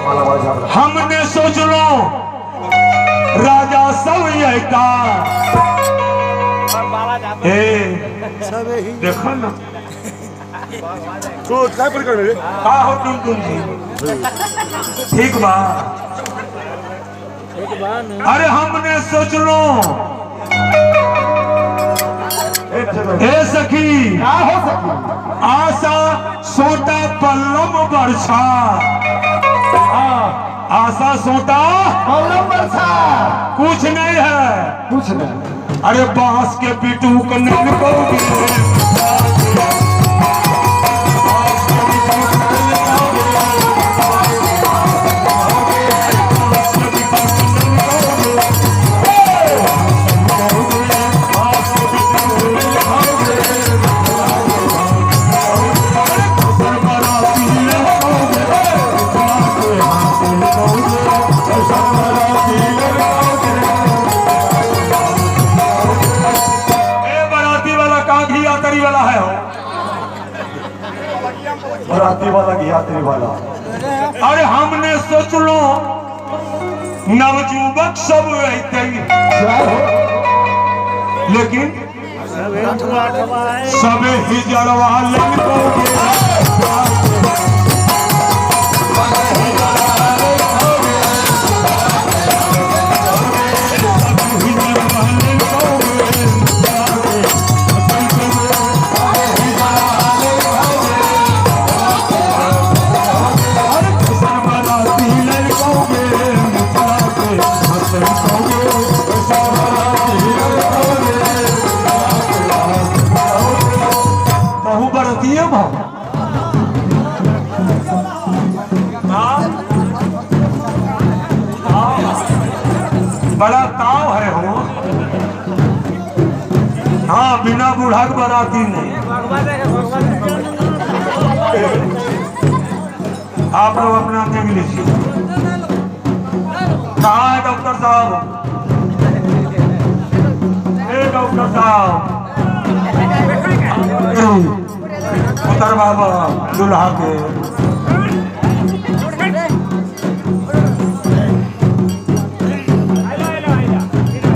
हमने सोच लो राजा सब ये का देखो ना तो काय पर कर का हो तुम जी ठीक बा अरे हमने सोच लो हे सखी आशा सोटा पल्लम वर्षा आशा सोटा पल्लम वर्षा कुछ नहीं है कुछ नहीं। अरे बांस के पिटू कन्ने को बराती वाला यात्री वाला। अरे हमने सोच लो नवजुवक सब रहते लेकिन सब हिजड़वा बड़ा ताव है हो। हाँ बिना बूढ़ा के बराती नहीं। आप लोग अपना देख लीजिए कहाँ है डॉक्टर साहब। डॉक्टर साहब उतर बाबा दुल्हा के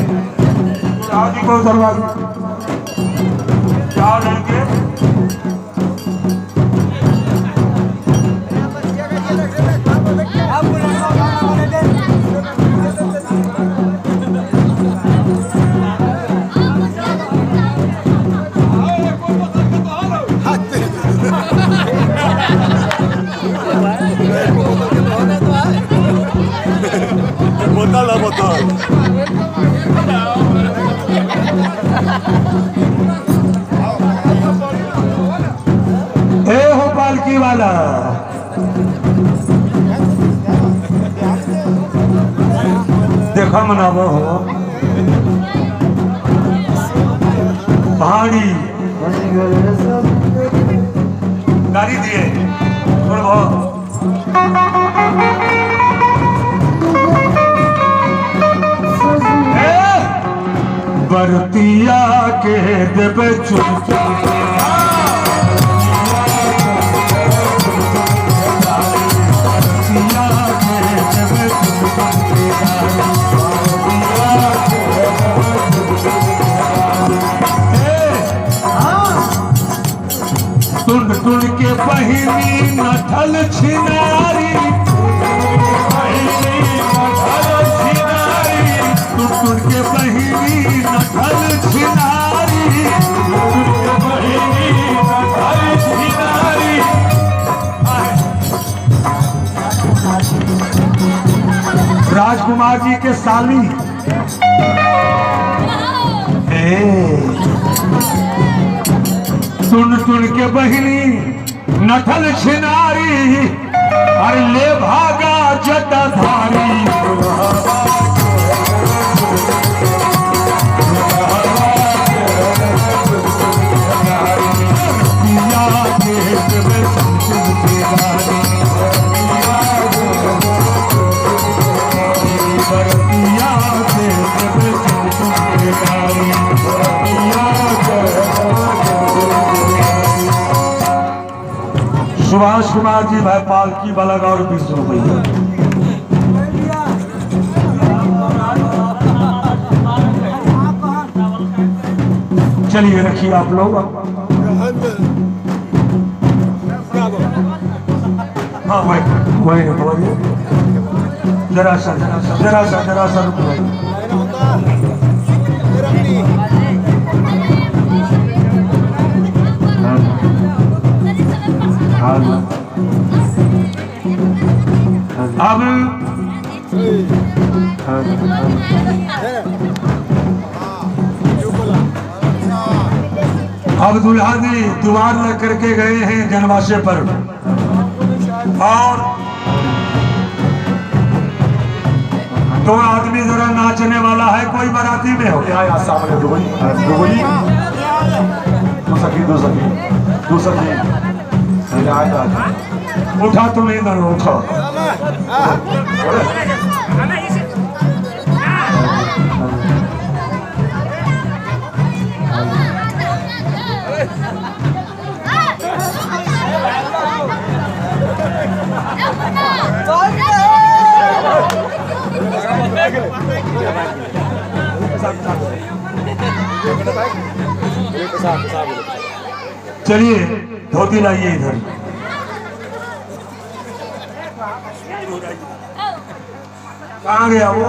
शादी को दरवाजा क्या लेंगे। बोतल है बोतल। ए हो पालकी वाला देखा मनावो हो पहाड़ी गाड़ी दिए थोड़ा बहुत बरतिया के देवे चुप टुन टुन के बहिनी नठल छिनारी टुन टुन के बहिनी नठल छिनारी राजकुमार जी के साली सुन सुन के बहिनी नठल छिनारी अरे ले भागा जटाधारी सुभाष कुमार जी भाई पालकी वाला 20 रुपये चलिए रखिए आप लोग। हाँ वही बोलिए। जरा सा रुक जाइए। अब दुल्हा जी द्वार लेकर के गए हैं जनवासे पर, और दो आदमी जरा नाचने वाला है, कोई बाराती में हो। यहाँ सामने दुबई दूसरी उठा तुम इधर उठो। चलिए धोती लाइए इधर। कहाँ गया वो?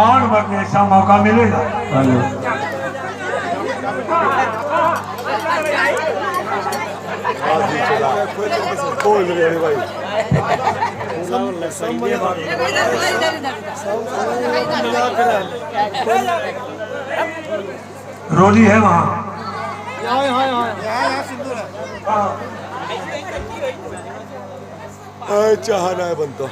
और बढ़ने ऐसा मौका मिलेगा। रोली है वहाँ। चहाना है बनतो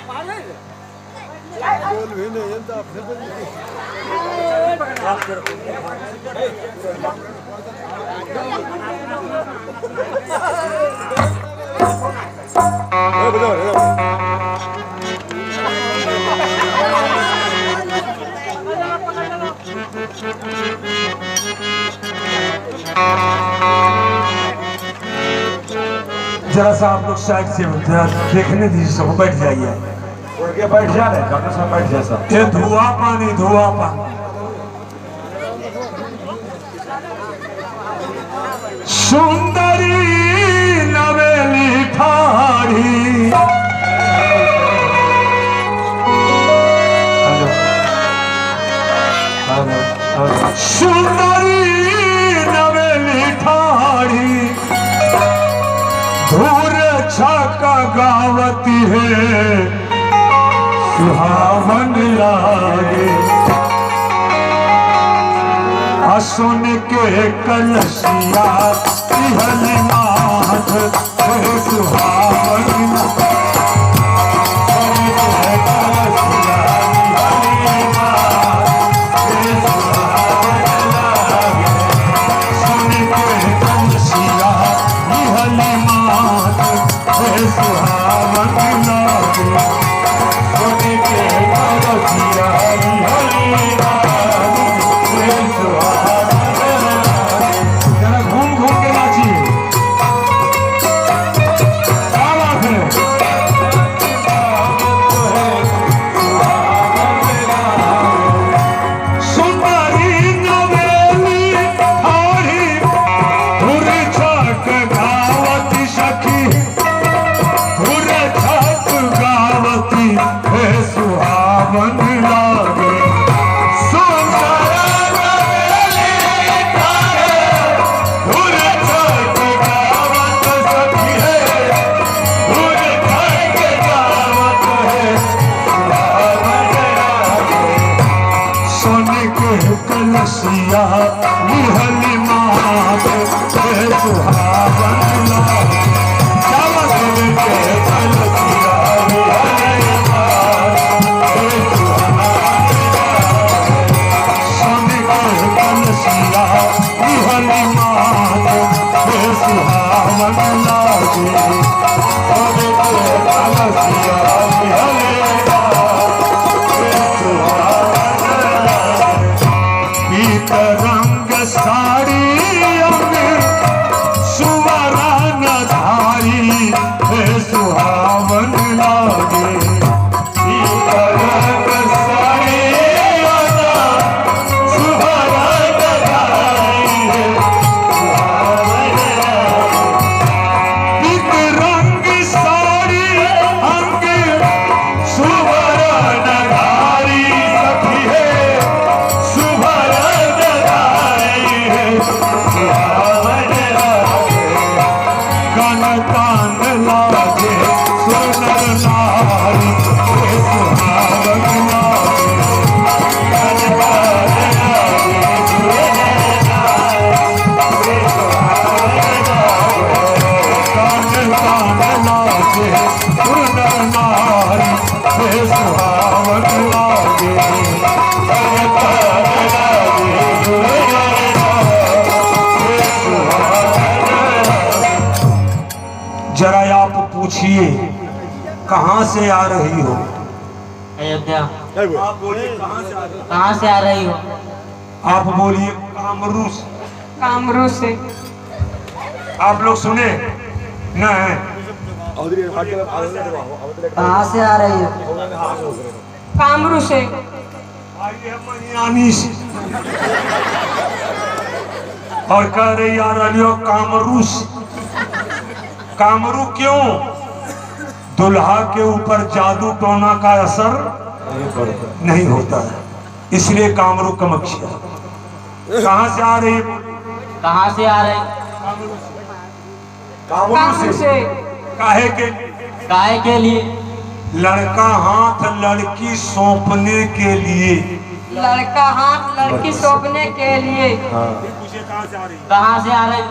जरा सा आप लोग साइड से जरा देखने दीजिए, सब बैठ जाइए। बैठ जा रहे डॉक्टर साहब, बैठ जा सब। ये धुआं पानी सुंदरी नवेली ठाड़ी सुंदरी नवेली ठाड़ी धूर छाका गावती है सुहावन लागे। सुन के कलसिया पिहल माथ सुहावन कलसिया निहली मात सुहावन लागे। सुहावन लागे। कान लागे सुनर नारी के सुहावन लागे कान लागे सुनर नारी के सुहावन लागे जरा आप पूछिए कहाँ से आ रही हो? अयोध्या। आप बोलिए कहाँ से आ रही हो? कहाँ से आ रही हो? आप बोलिए कामरू से। कामरू से। आप लोग सुने न? कहाँ से आ रही हो? कामरू से। आइए मनियानी से। और कह रही आ रही हो कामरू से। कामरू क्यों? दुल्हा के ऊपर जादू टोना का असर नहीं होता है, इसलिए कामरू कामाख्या। कहाँ से आ रही? कहाँ से आ रही? कामरू से। काहे के? काहे के लिए? लड़का हाथ लड़की सौंपने के लिए। लड़का हाथ लड़की सौंपने के लिए। कहाँ से आ रही?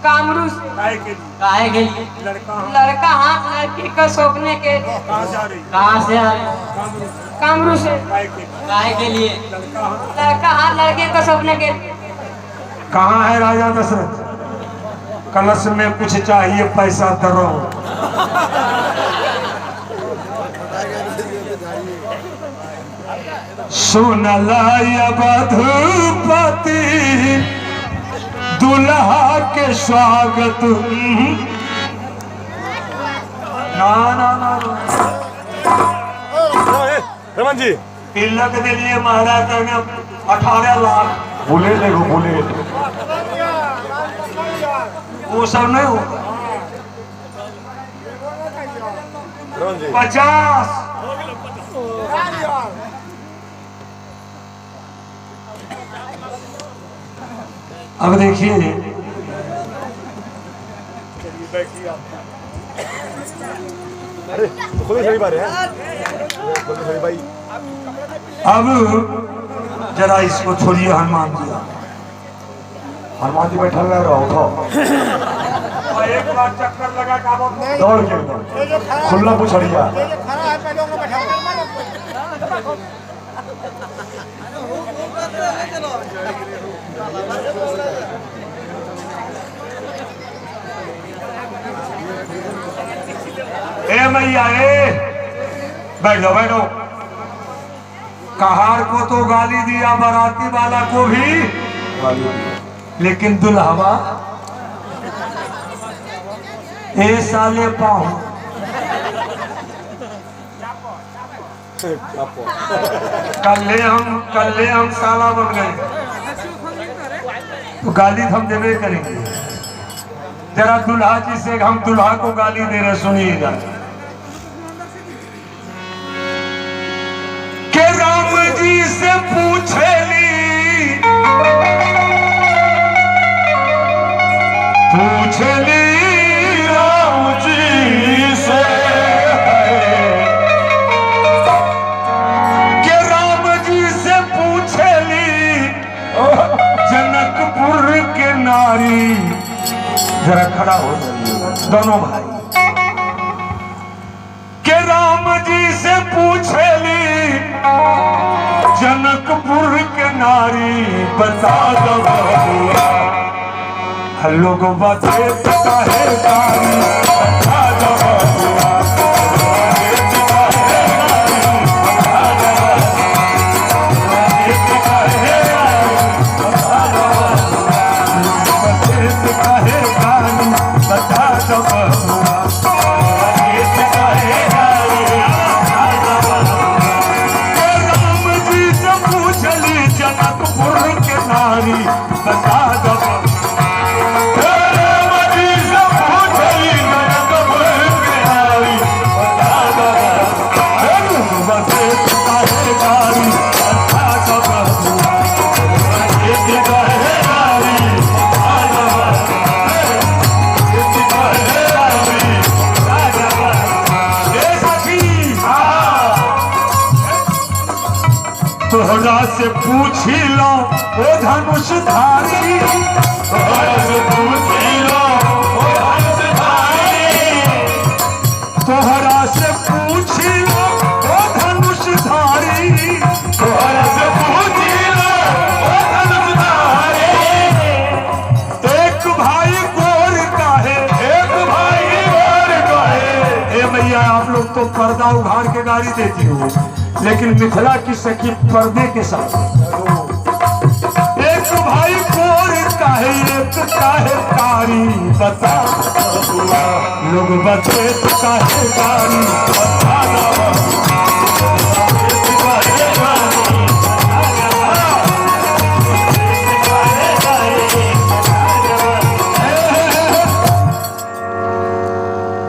कामरू से। काहे के लिए? लड़का हाथ लड़की को सौंपने के लिए। कहाँ से आ रही? कामरू से। काहे के लिए? लड़का हाथ लड़के को सौंपने के लिए। कहाँ है राजा दशरथ? कलश में कुछ चाहिए, पैसा दरो। सुनला वधूपति दुल्हा के स्वागत। ना ना ना रमन जी तिलक के लिए महाराज ने 18 लाख बोले देखो बोले वो सब नहीं हो। रमन जी 50 अब देखिए अरे खुद सही बात है सही भाई। अब जरा इसको छोड़िए हनुमान जी। हनुमान जी बैठा रह रहा उठो एक बार चक्कर लगा दौड़ के खुला पुछड़िया ए मैया ए बैठो बैठो। कहार को तो गाली दिया, बाराती वाला को भी, लेकिन दुल्हवा ए साले पाँव। कल हम साला बन गए तो गाली हम देवे करेंगे। जरा दुल्हा जी से हम दुल्हा को गाली दे रहे, सुनिएगा। के राम जी से पूछेली राम जी से के राम जी से पूछेली जनकपुर के नारी। जरा खड़ा हो जाइए दोनों भाई। के राम जी से पूछेली जनकपुर के नारी। बता दो बबुआ लोग बाते काहे कारी। बता दो बबुआ बता दो तोहरा से पूछी लो ओ धनुषधारी, तोहरा से पूछी लो ओ धनुषधारी, तोहरा से पूछी लो ओ धनुषधारी, तोहरा से पूछी लो ओ धनुषधारी। एक भाई गोर का है, एक भाई गोर का है। ए भैया आप लोग तो पर्दा उघाड़ के गाड़ी देती हो, लेकिन मिथिला की सखी पर्दे के साथ। एक भाई गोर का है, एक का है कारी, बता लोग बचे तो का है कारी, बता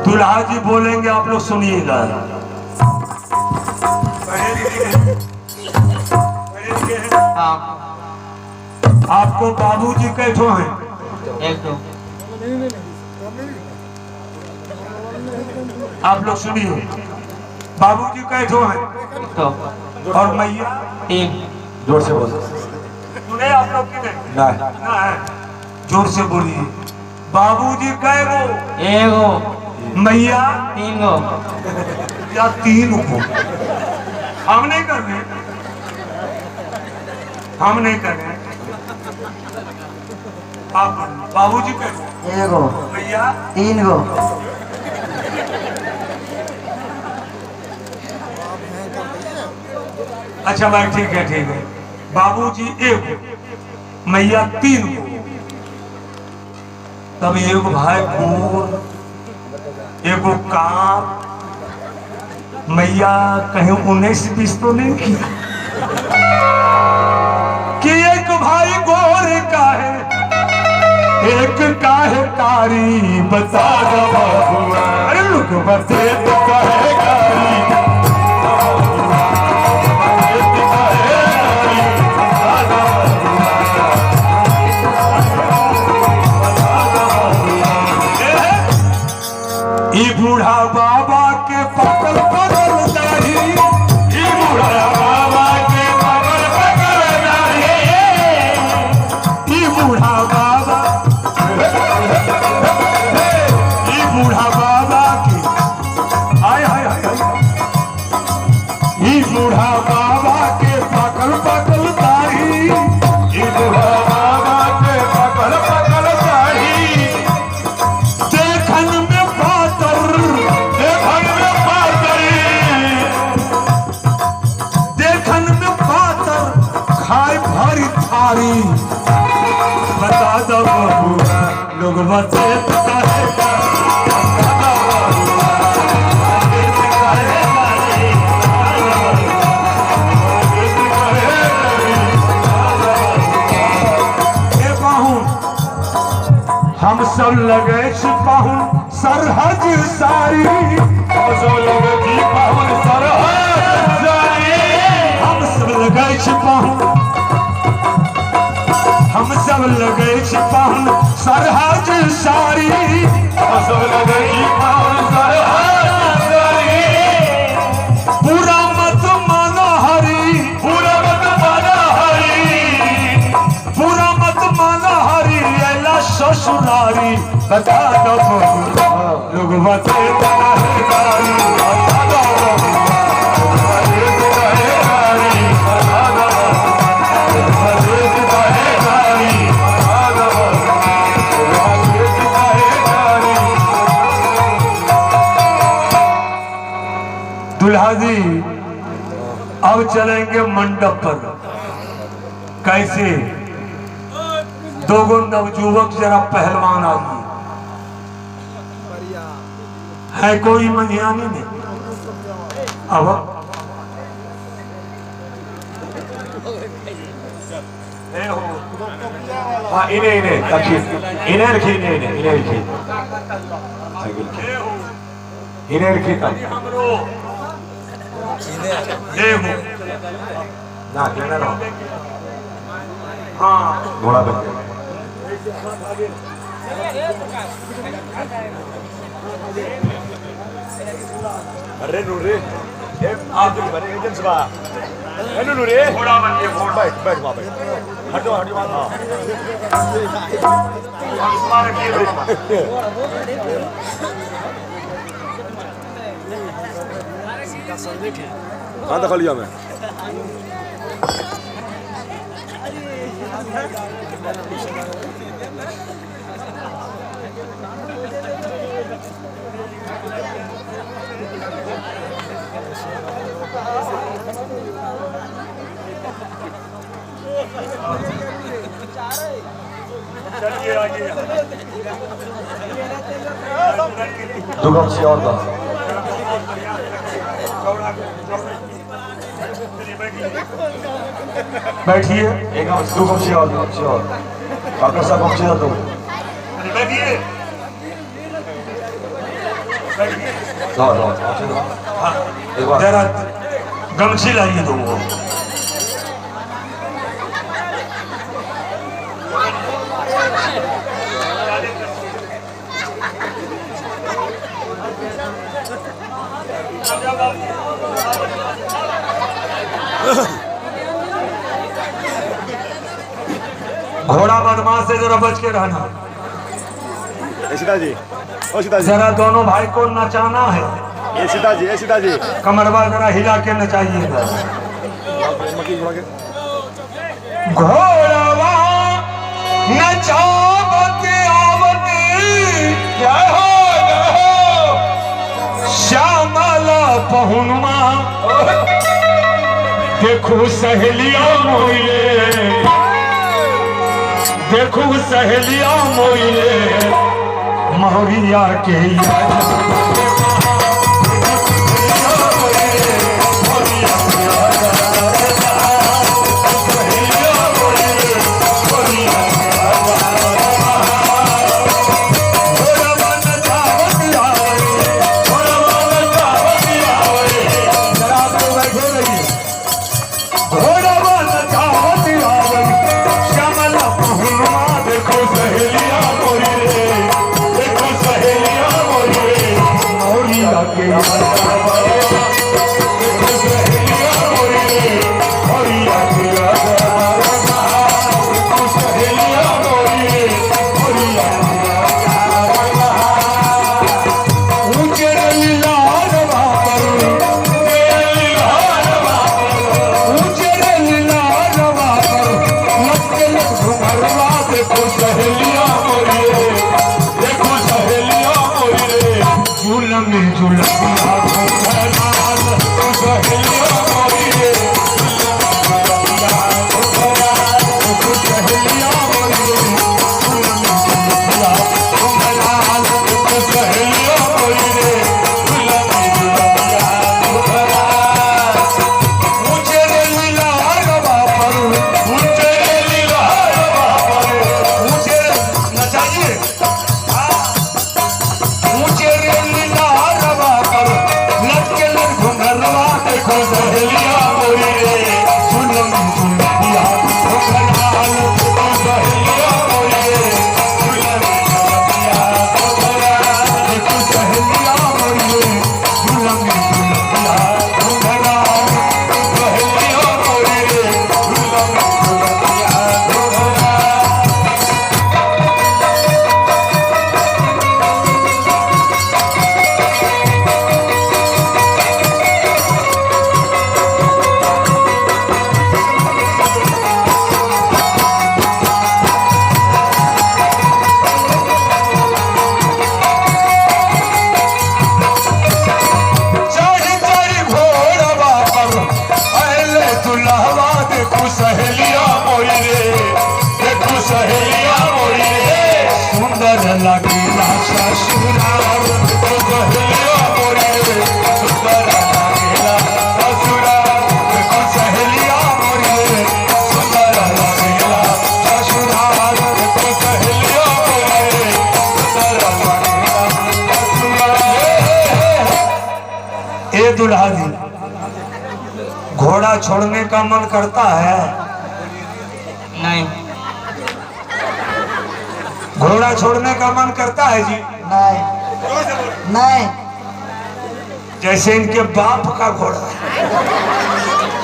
दुल्हा जी बोलेंगे, आप लोग सुनिएगा। हाँ आपको बाबूजी कैठो हैं? एक दो आप लोग सुनिए, बाबूजी कैठो हैं? एक दो और मैया? तीन। जोर से बोलो। सुने आप लोग की नहीं? ना ना है, जोर से बोलिए। बाबूजी कै गो? एगो। मैया? तीन गो। या तीन को? हम नहीं कर रहे, हम नहीं कर रहे। आप बाबूजी कै गो? एगो, मैया? तीन गो। अच्छा भाई ठीक है, ठीक है। बाबूजी एक, मैया तीन को। तब एक भाई गोर, एगो कांप, मैया कहीं 19-20 तो नहीं किया कि एक भाई गोर का है, एक का है कारी, बता दो बाबू। अरे लोग बते तो का है कारी, बूढ़ा बाबा के पकड़ पकड़ दाढ़ी, बूढ़ा बाबा के पकड़ पकड़ दाढ़ी, बूढ़ा बाबा, बूढ़ा बाबा की हाय हाय हाय, बूढ़ा बाबा के पकड़ पकड़ दाढ़ी, बूढ़ा बाबा के पकड़ पकड़ दाढ़ी। देखन में खाए भरी थारी, बता दो बाबू लोग बचे तो है। हम सब लगे छिपाहूं सरहद सारी, हम सब लगे छिपाहूं सरहद सारी, हम सब लगे छिपाहूं, हम सब लगे छिपाहूं सरहद सारी, हम सब लगे छिपाहूं सरहद सारी। पूरा मत मानो हरी, पूरा मत मानो हरी, पूरा मत मानो हरी, ऐला ससुरारी, बता दो लोग बते गारी, बता दो दुल्हा जी। अब चलेंगे मंडप पर। कैसे? दो गो नवजुवक जरा पहलवान आ गए है, कोई मंझियानी में? अब हाँ इन्हें इन्हें रखिए, इन्हें रखिए, इन्हें रखिए, इन्हें रखिए तब ना कहना रहो। हाँ घोड़ा बन गया। अरे नूरे आप एजेंट बा हेलो रे घोड़ा बनिए घोड़ा। बैठ बैठ वहां बैठ हट जाओ हां हमारे के कहां दखल लिया मैं चलिए आइए। दुगम से और का बैठिए एक दुगम से और आपका सब पहुंचे ना तुम बैठिए ला ला पहुंचे ना एक बार जरा गमछी लाइए दो वो। घोड़ा बदमाश से जरा बच के रहना। सीता जी ओ सीता जी जरा दोनों भाई को नचाना है। ये सीता जी कमरवा जरा हिला के नचाइएगा। मक्की घोड़ा के घोड़वा नचावत आवती जय हो श्यामला पहुनमा देखो सहेलिया मोइले देखो सहेलिया मोइले मौरिया के दुल्हा जी घोड़ा छोड़ने का मन करता है? नहीं घोड़ा छोड़ने का मन करता है जी? नहीं नहीं जैसे इनके बाप का घोड़ा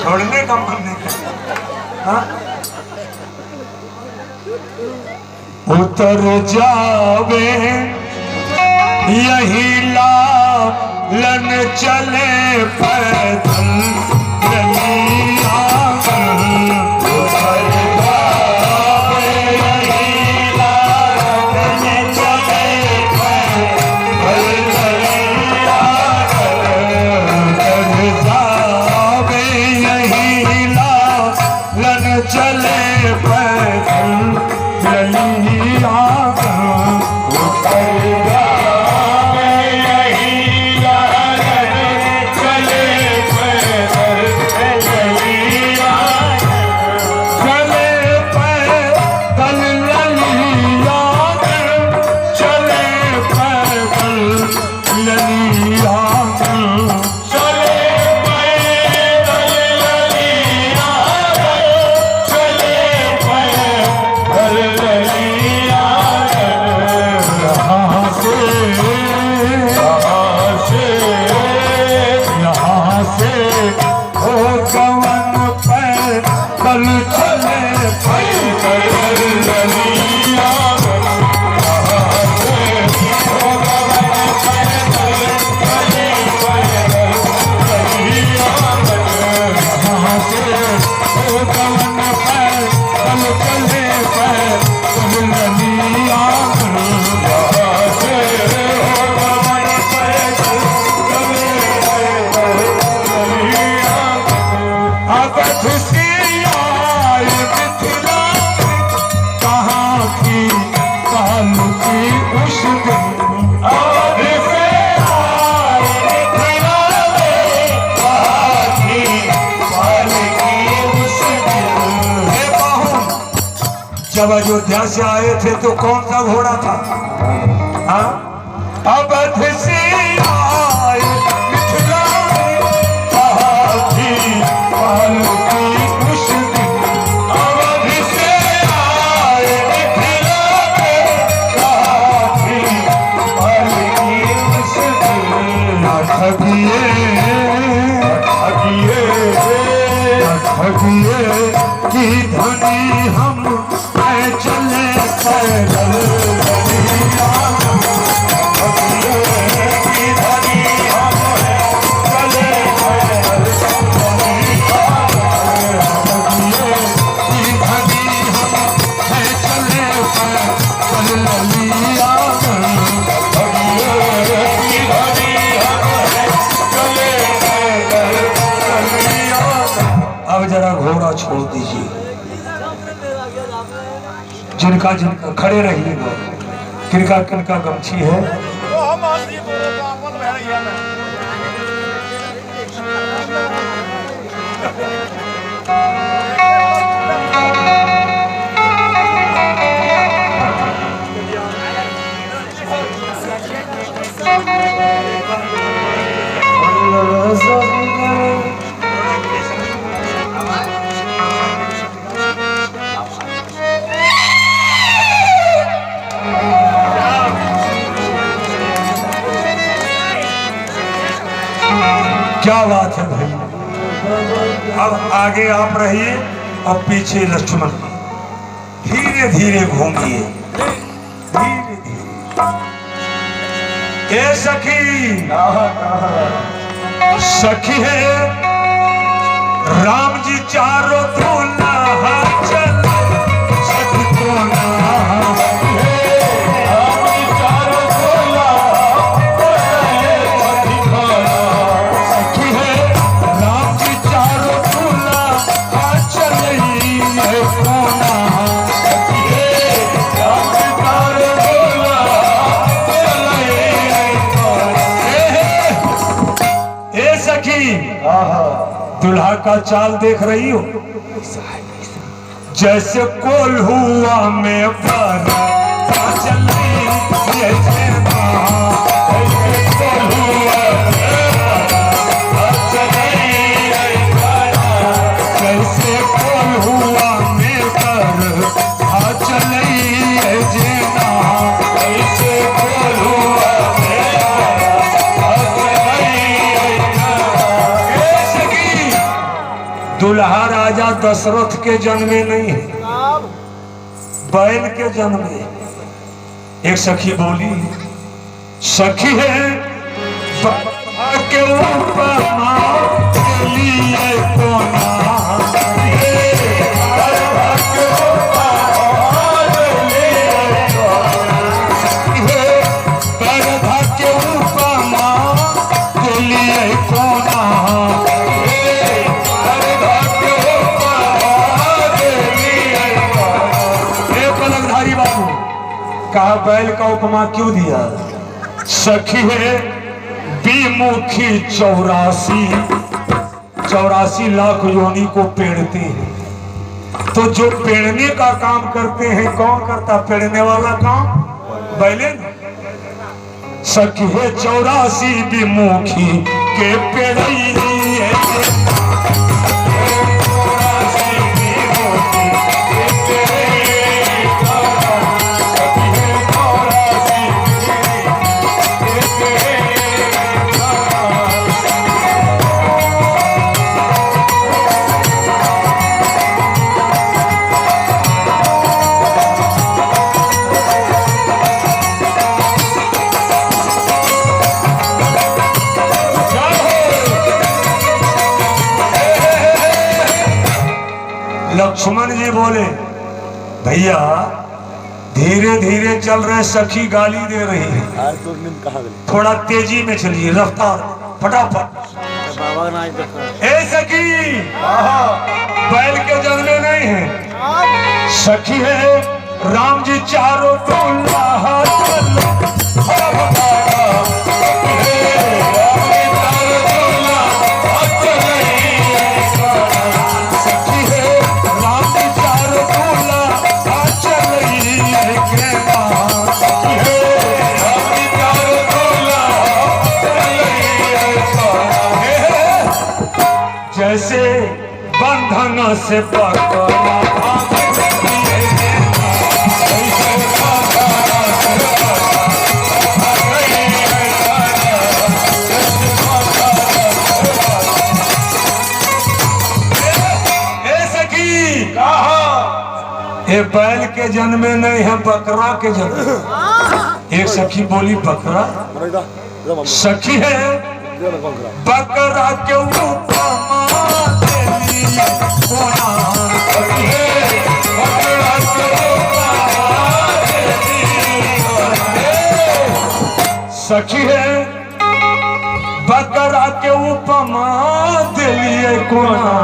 छोड़ने का मन नहीं करता। हाँ? उतर जावे यही लालन चले पैदल गलियां उतर जावे यही लालन चले पैदल गलियां उतर जावे यही लालन चले पैदल गलियां जब अयोध्या से आए थे तो कौन सा घोड़ा था? हाँ? अवध से आए मिथिला में हाथी पालकी उस दिन। अवध से आए मिथिला में हाथी पालकी उस दिन। न ठगिए की धनी हम चले पैदल गलियां की धनी हम चले पैदल गलियां की धनी हम चले पैदल गलियां की धनी हम चले पैदल गलियां। अब जरा घोड़ा छोड़ दीजिए, जिनका जिनका खड़े रहिएगा। किनका किनका गमछी है? क्या बात है भाई। अब आगे आप रहिए और पीछे लक्ष्मण, धीरे धीरे घूमिए, धीरे धीरे। ए सखी, सखी है राम जी चारों दुल्हा चले, सखी को ना दुल्हा का चाल देख रही हो, जैसे कोल हुआ में पर चले जैसे कोल हुआ में पर चले जेना, ऐसे कोल हुआ में दुल्हा राजा दशरथ के जन्मे नहीं है, बैल के जन्मे। एक सखी बोली, सखी है के उपमा के लिए कोना कहा बैल का उपमा क्यों दिया? सखी है विमुखी 84 लाख योनि को पेड़ते हैं। तो जो पेड़ने का काम करते हैं कौन करता? पेड़ने वाला काम बैले न। सखी है 84 विमुखी के पेड़ई लक्ष्मण जी बोले, भैया धीरे धीरे चल रहे, सखी गाली दे रही है, थोड़ा तेजी में चलिए, रफ्तार फटाफट। ए सखी, बैल के जन्मे नहीं है, सखी है राम जी चारों टोला जैसे बंधन से पकड़ा ये बैल के जन्मे नहीं है, बकरा के जन्म। एक सखी बोली बकरा, सखी है बकरा के उपमा के लिए कोना, बकरा के उपमा के लिए। सखी है बकरा के उपमा के लिए कोना,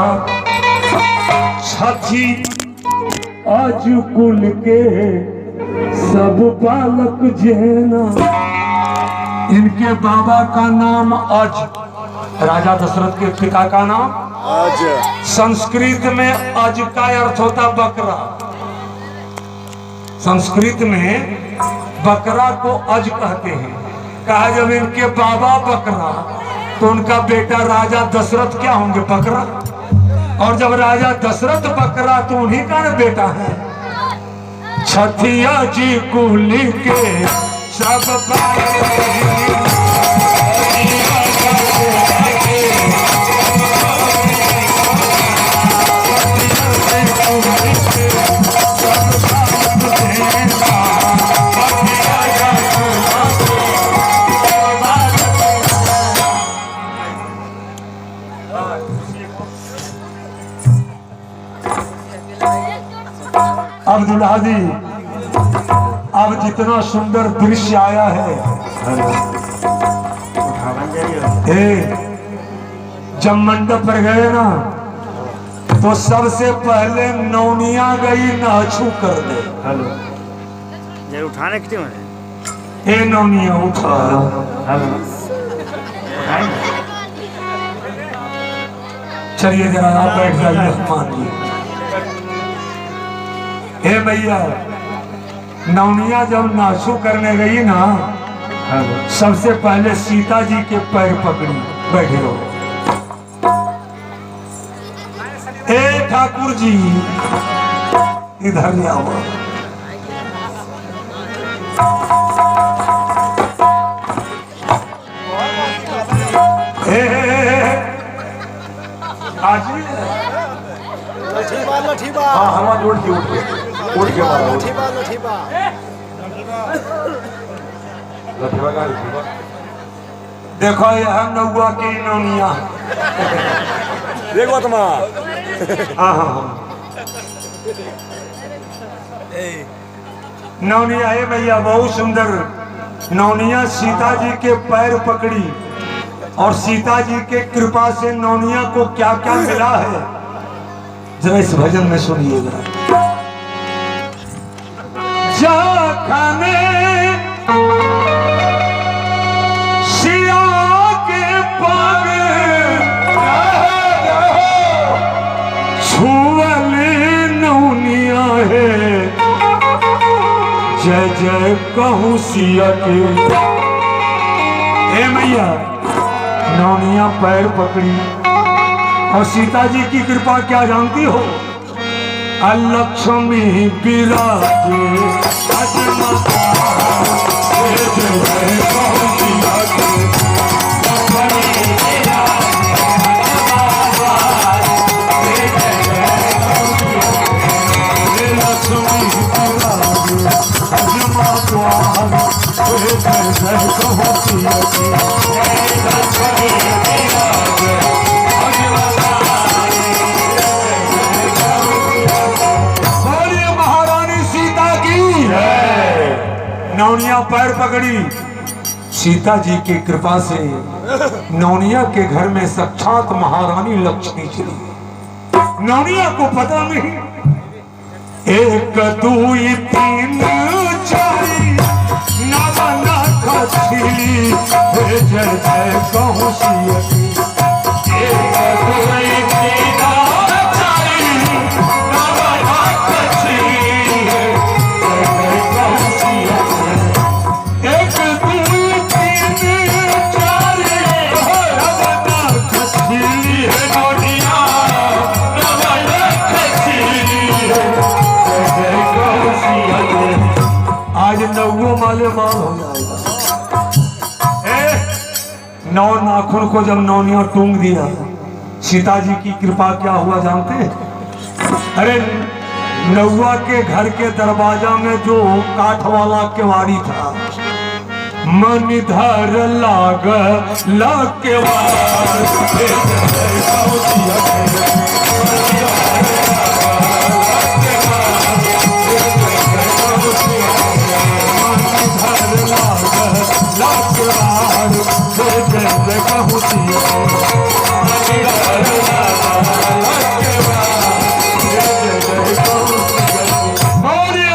सखी आज कुल के सब बालक जेना। इनके बाबा का नाम अज, राजा दशरथ के पिता का नाम अज। संस्कृत में अज का अर्थ होता बकरा, संस्कृत में बकरा को अज कहते हैं। कहा जब इनके बाबा बकरा तो उनका बेटा राजा दशरथ क्या होंगे? बकरा। और जब राजा दशरथ बकरा तो उन्हीं का न बेटा है। छठिया जी कुल के सब अब दुल्हा जी, अब जितना सुंदर दृश्य आया है, जब मंडप पर गए ना तो सबसे पहले नौनिया गई नाछू कर दे। ये उठाने क्यों है? ए नौनिया उठा, चलिए जरा आप बैठ जाइए। मान ली हे भैया, नौनिया जब नाशु करने गई ना, सबसे पहले सीता जी के पैर पकड़ी, बैठे हो। ए ठाकुर जी इधर आओ। आज लठी बा हाँ हवा जोड़ के उठ के मारा लठी बा लठवा का लठवा देखो यह नौआ की नौनिया। देख बात मां हाँ हाँ हाँ नौनिया है भैया, बहुत सुंदर नौनिया सीता जी के पैर पकड़ी और सीता जी के कृपा से नौनिया को क्या क्या मिला है जरा इस भजन में सुनिएगा। जा खाने सिया के पग छुअल नौनिया है, जय जय कहूँ सिया के। हे मैया नौनिया पैर पकड़ी और सीता जी की कृपा क्या जानती हो? अलक्ष्मी विराजे अजमता, जय जय कहूँ सिया के। महारानी सीता की नौनिया पैर पकड़ी, सीता जी की कृपा से नौनिया के घर में साक्षात महारानी लक्ष्मी चली। नौनिया को पता नहीं एक दुई तीन चारी नवना खछली, जय जय कहूँ सिया की। एक दुई तीन चारी नवना खछली, जय जय कहूँ सिया की। एक दुई तीन चारी नवना खछली, नौनिया नवना खछली, आज नौवो माले माल हो जाएगा। नौ नाखून को जब नौनिया टूंग दिया, सीता जी की कृपा क्या हुआ जानते हैं? अरे नौवा के घर के दरवाजा में जो काठ वाला केवाड़ी था, मन धर लाग केवाड़,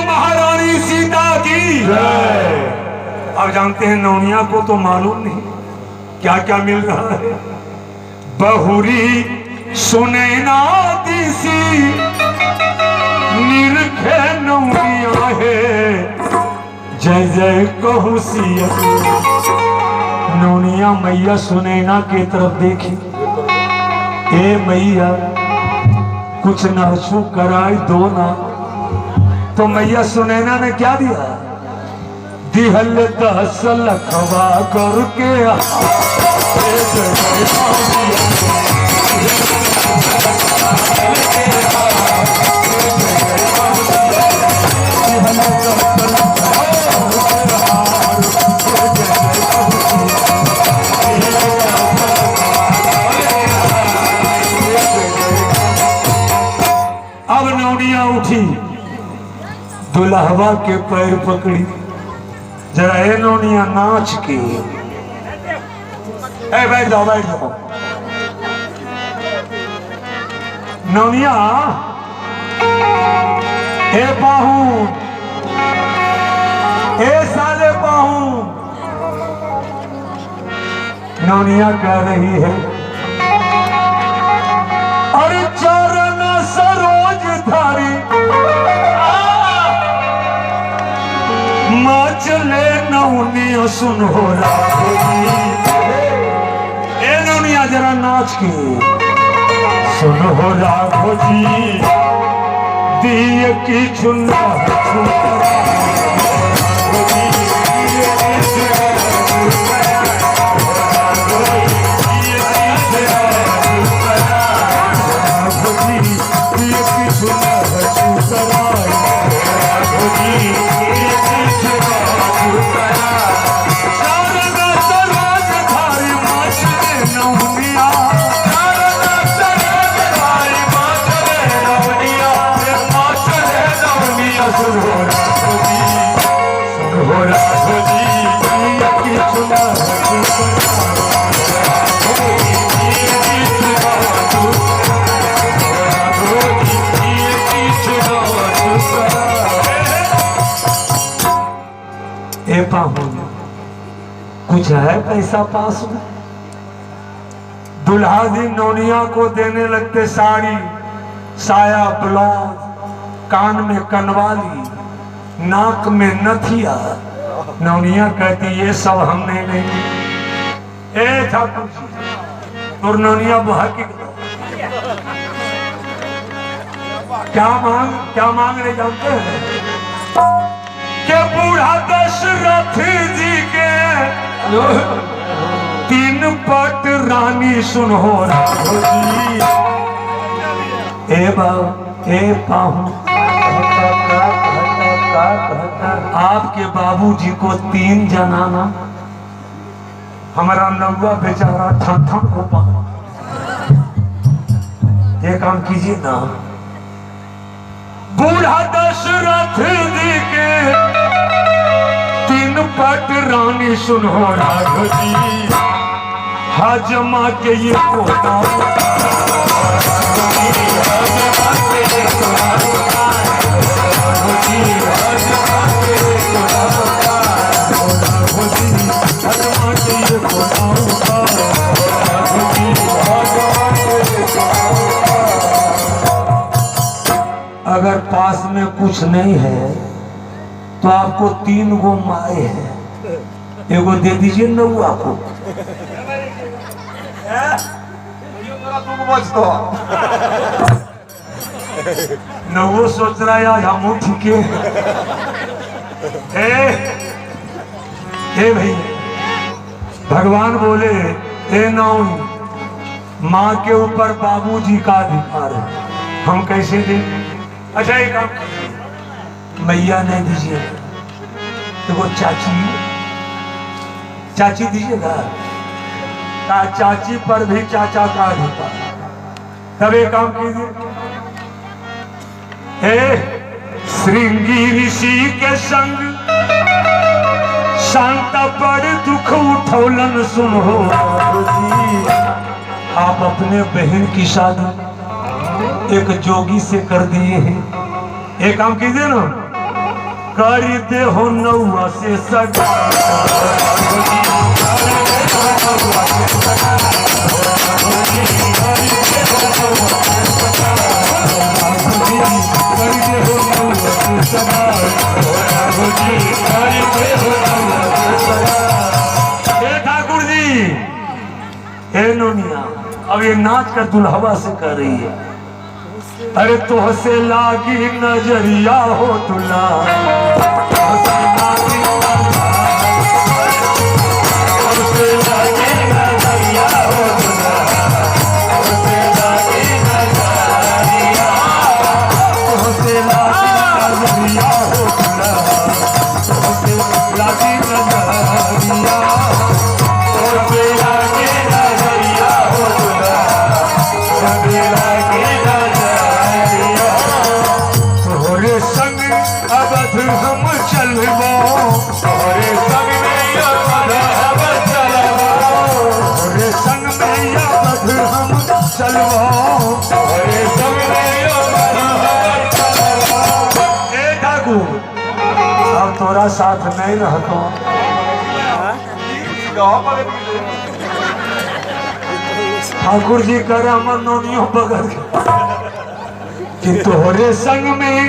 महारानी सीता की। अब जानते हैं नौनिया को तो मालूम नहीं क्या क्या मिल रहा है। बहुरी सुनैना दिसी निरखे नौनिया है, जय जय कहूँ सिया। नौनिया मैया सुनैना की तरफ देखी, ए मैया कुछ नाचू कराई दो ना। तो मैया सुनैना ने क्या दिया? दिहल 10 लखवा करके अब नौनिया उठी, दुल्हवा के पैर पकड़ी, जरा ए नौनिया नाच के। ए बैठ जाओ बैठ जाओ। नौनिया ए बाहू, ए साले बाहू। नौनिया कह रही है, अरे चरण सरोज धारी चले नौनिया सुन हो ए नौनिया जरा नाच के सुन हो राघो जी दिए की चुना दिए की कुछ है पैसा पास में? दुल्हा दिन नौनिया को देने लगते साड़ी, साया, ब्लाउज, कान में कनवाली, नाक में नथिया। नौनिया कहती ये सब हम नहीं लेंगे। ए ठाकुर जी, और नौनिया बहकी क्या मांग रहे जानते हैं? के बूढ़ा दशरथ जी के 3 पट रानी सुनो राघव जी। ए बाबू, ए पाहू, आपके बाबूजी को 3 जनाना, हमारा नौवा बेचारा ठन हो पा। ये काम कीजिए ना। बूढ़ा दशरथ जी के 3 पट रानी सुनो राघव जी। हजमा के ये कोटा अगर पास में कुछ नहीं है तो आपको 3 गो माए हैं, एगो दे दीजिए नौआ को। नौवो सोच रहा है आज हम ठीक है। भाई भगवान बोले ए नौ, माँ के ऊपर बाबूजी का अधिकार है, हम कैसे दें? अच्छा एक काम मैया नहीं दीजिए तो वो चाची दीजिएगा। चाची पर भी चाचा का अधिकार। तब एक काम कीजिए, श्रृंगी ऋषि के संग शांता पर दुख उठौलन सुनो जी। आप अपने बहन की शादी एक जोगी से कर दिए हैं। एक काम कीजिए ना, कर दे हो नौआ से सगा। ठाकुर जी, हे नोनिया, अब ये नाच कर दुल्हवा से कर रही है। अरे तो से लागी नजरिया हो दुल्हा, तोरा साथ नहीं रहतो। ठाकुर जी कर हमर नोनियों बगल कि तोहरे संग में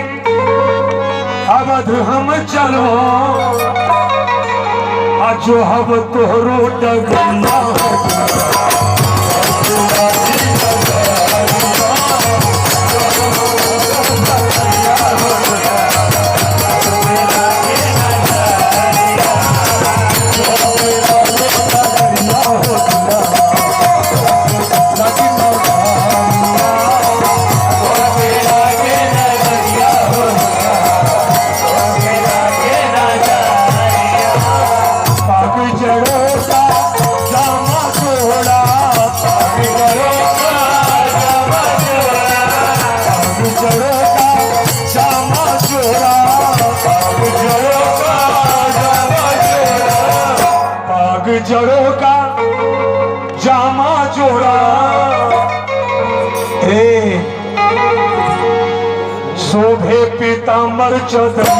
अवध हम चलो, जो हब तोहरो डगरिया जड़ों का जामा जोड़ा। शोभे पीताम्बर चौधरी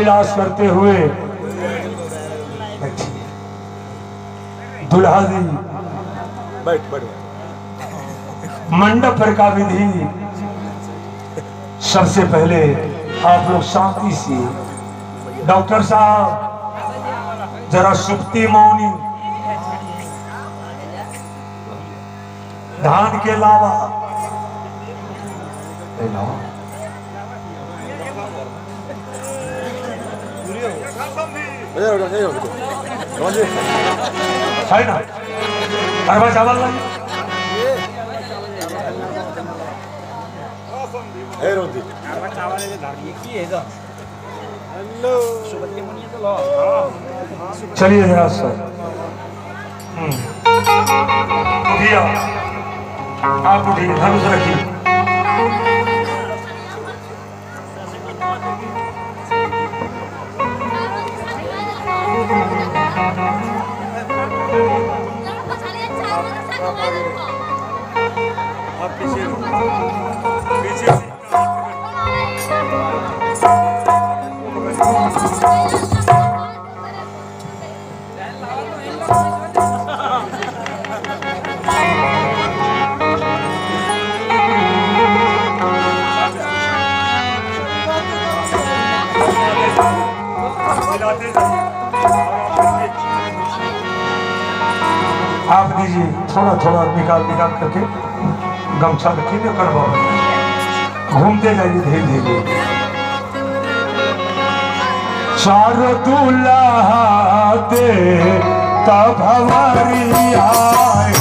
विलास करते हुए दुल्हा जी बैठ बैठ मंडप पर का विधि सबसे पहले आप लोग शांति से, डॉक्टर साहब जरा सुप्ति मौनी, धान के लावा है ना, अरबा चावल लाइए। हे रोटी चलिए जरा सर उठिए, आप उठिए, धनुष रखिए। आप दीजिए, थोड़ा थोड़ा निकाल निकाल करके गमछा रखिए, करवा घूमते जाइए धीरे धीरे। चारों दूल्हा दे तब हमारी आए,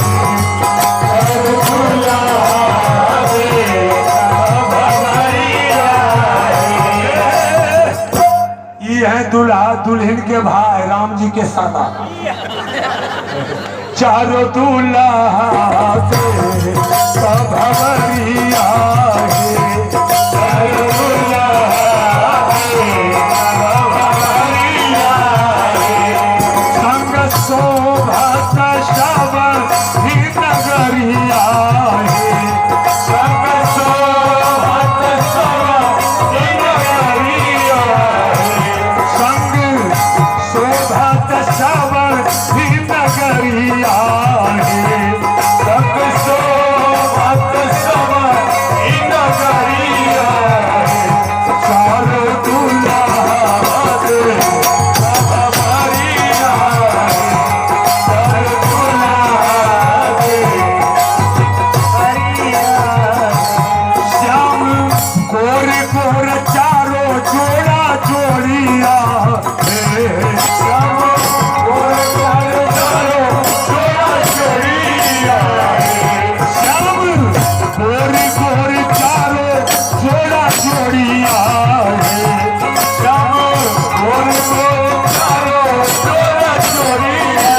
ये है दूल्हा दुल्हन के भाई राम जी के सादा। चारों दूल्हा दे तब हमारी आए, संग शोभत श्रवण ही नगरिया, संग शोभत श्रवण ही नगरिया, संग शोभत श्रवण ही नगरिया, संग शोभत श्रवण ही नगरिया। चारों दूल्हा दे तब हमारी आए, चारों दूल्हा दे श्याम गोर गोर चारों जोड़ा जोड़िया, श्याम गोर चारों जोड़ा जोड़िया, श्याम गोर गोर चारों जोड़ा जोड़िया, श्याम गोर गोर चारों जोड़ा जोड़िया।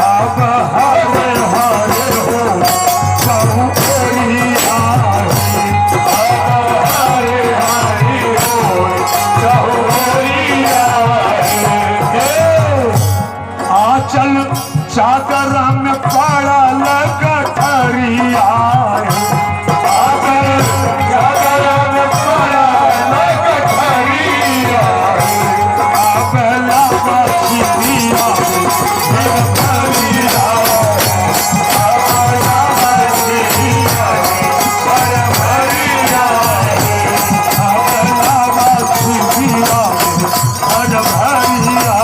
अब हरे हरे हो बहु ओरिया, अब हरे हरे हो बहु ओरिया। आंचल चादर में पड़ा लगठरिया, आंचल चादर में पड़ा लगठरिया, अबला बचिया लगठरिया, अबला बचिया लगठरिया, अबला बचिया लगठरिया,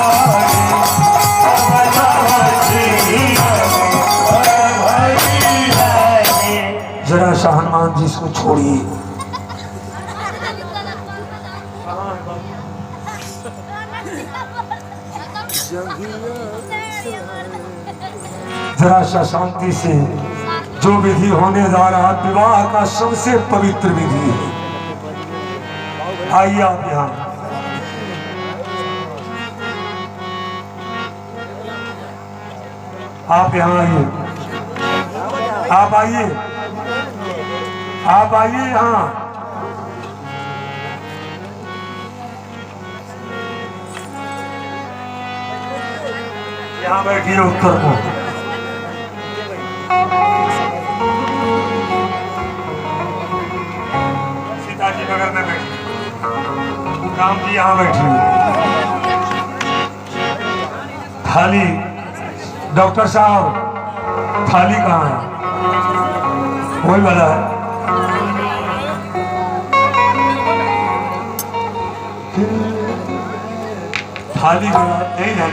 जरा सा हनुमान जी इसको छोड़िए। जरा सा शांति से, जो विधि होने जा रहा विवाह का सबसे पवित्र विधि है। आइए आप यहाँ, आप यहाँ आइए, आप आइए, आप आइए यहाँ। यहाँ बैठिए उत्तर को। सीता जी बगल में बैठिए। राम जी यहाँ बैठिए। थाली, डॉक्टर साहब थाली कहाँ है? वही वाला है। थाली जो है यही है।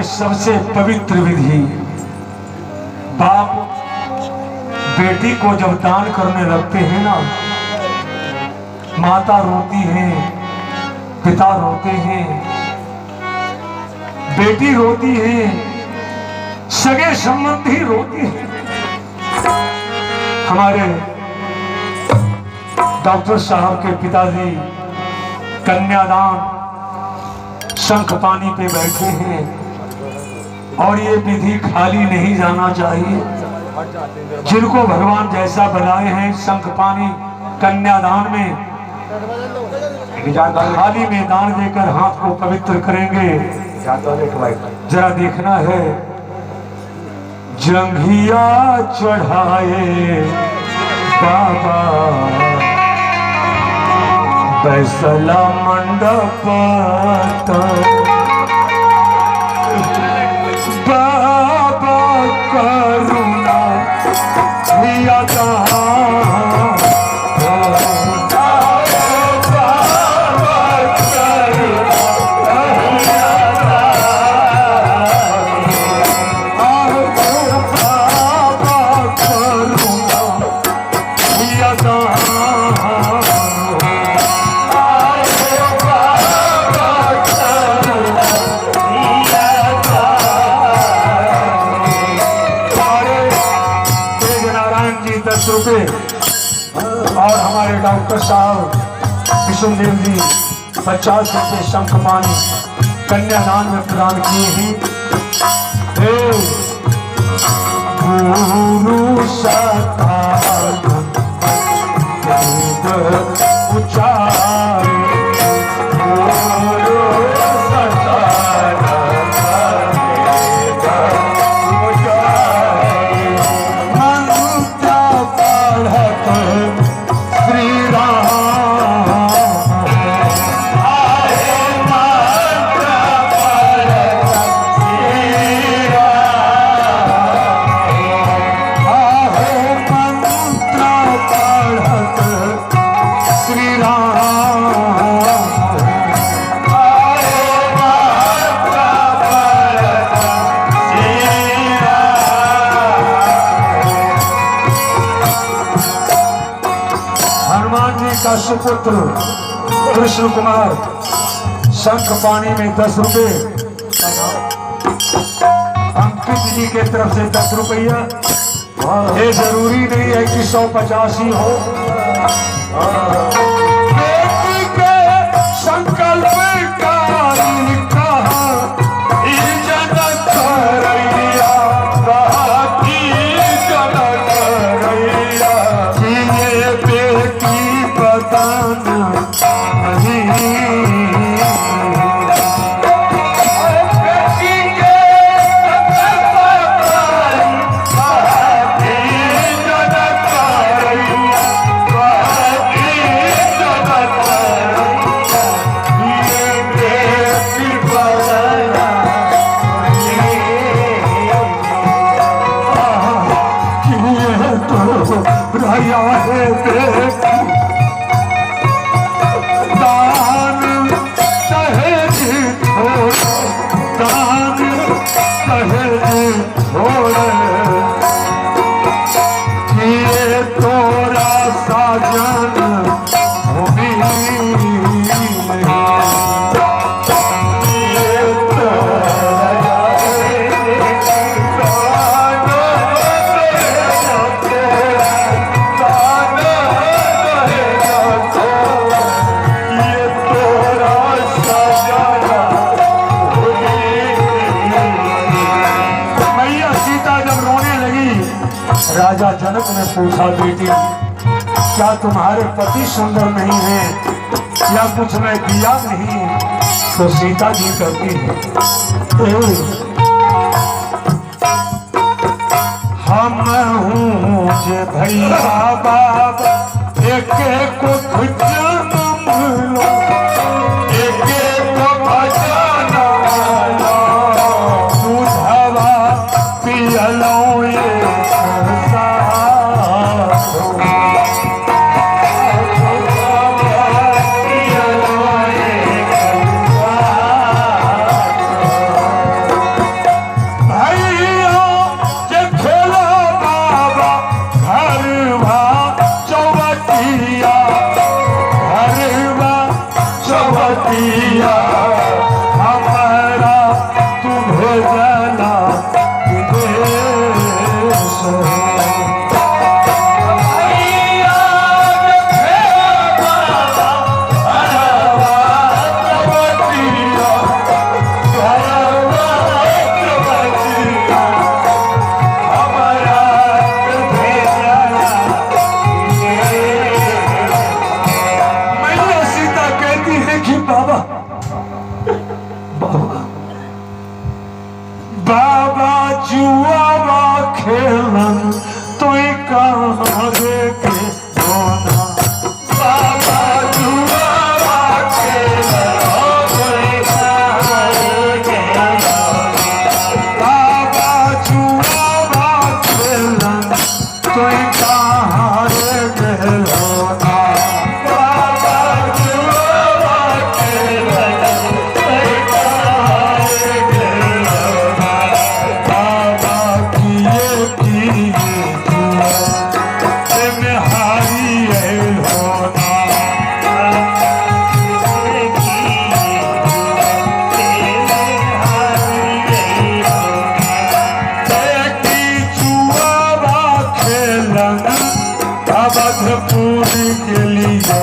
सबसे पवित्र विधि, बाप बेटी को जब दान करने लगते हैं ना, माता रोती है, पिता रोते हैं, बेटी रोती है, सगे संबंधी रोती है। हमारे डॉक्टर साहब के पिताजी कन्यादान शंख पानी पे बैठे हैं और ये विधि खाली नहीं जाना चाहिए। जिनको भगवान जैसा बनाए हैं शंख पानी कन्यादान में खाली में दान देकर हाथ को पवित्र करेंगे। जरा देखना है, जंघिया चढ़ाए बाबा फैसला मंडप बाबा करुणा लिया और हमारे डॉक्टर साहब विष्णुदेव जी 50 रुपये शंख पानी कन्यादान में प्रदान किए हैं। गुरु सतार उचार Yeah. का सुपुत्र कृष्ण कुमार शंख पानी में 10 रुपए, अंकित जी के तरफ से 10 रुपया। ये जरूरी नहीं है कि 150 ही हो। बेटी के संकल्प का राजा जनक ने पूछा, बेटी क्या तुम्हारे पति सुंदर नहीं हैं या कुछ मैं दिया नहीं? तो सीता जी कहती है, हम हूँ जे भैया बाबा एक को जन्म लो, एक को भजना लो, दूधवा पियलो हमारा तुम्हें जाना खेलन तो कहाँ देखे सोना, बाबा जुआ खेलन बाबा जुआ खेलन तो कहाँ देखे सोना, बाबा जुआ खेलन तो कहाँ देखे सोना, बाबा पूरी के लिए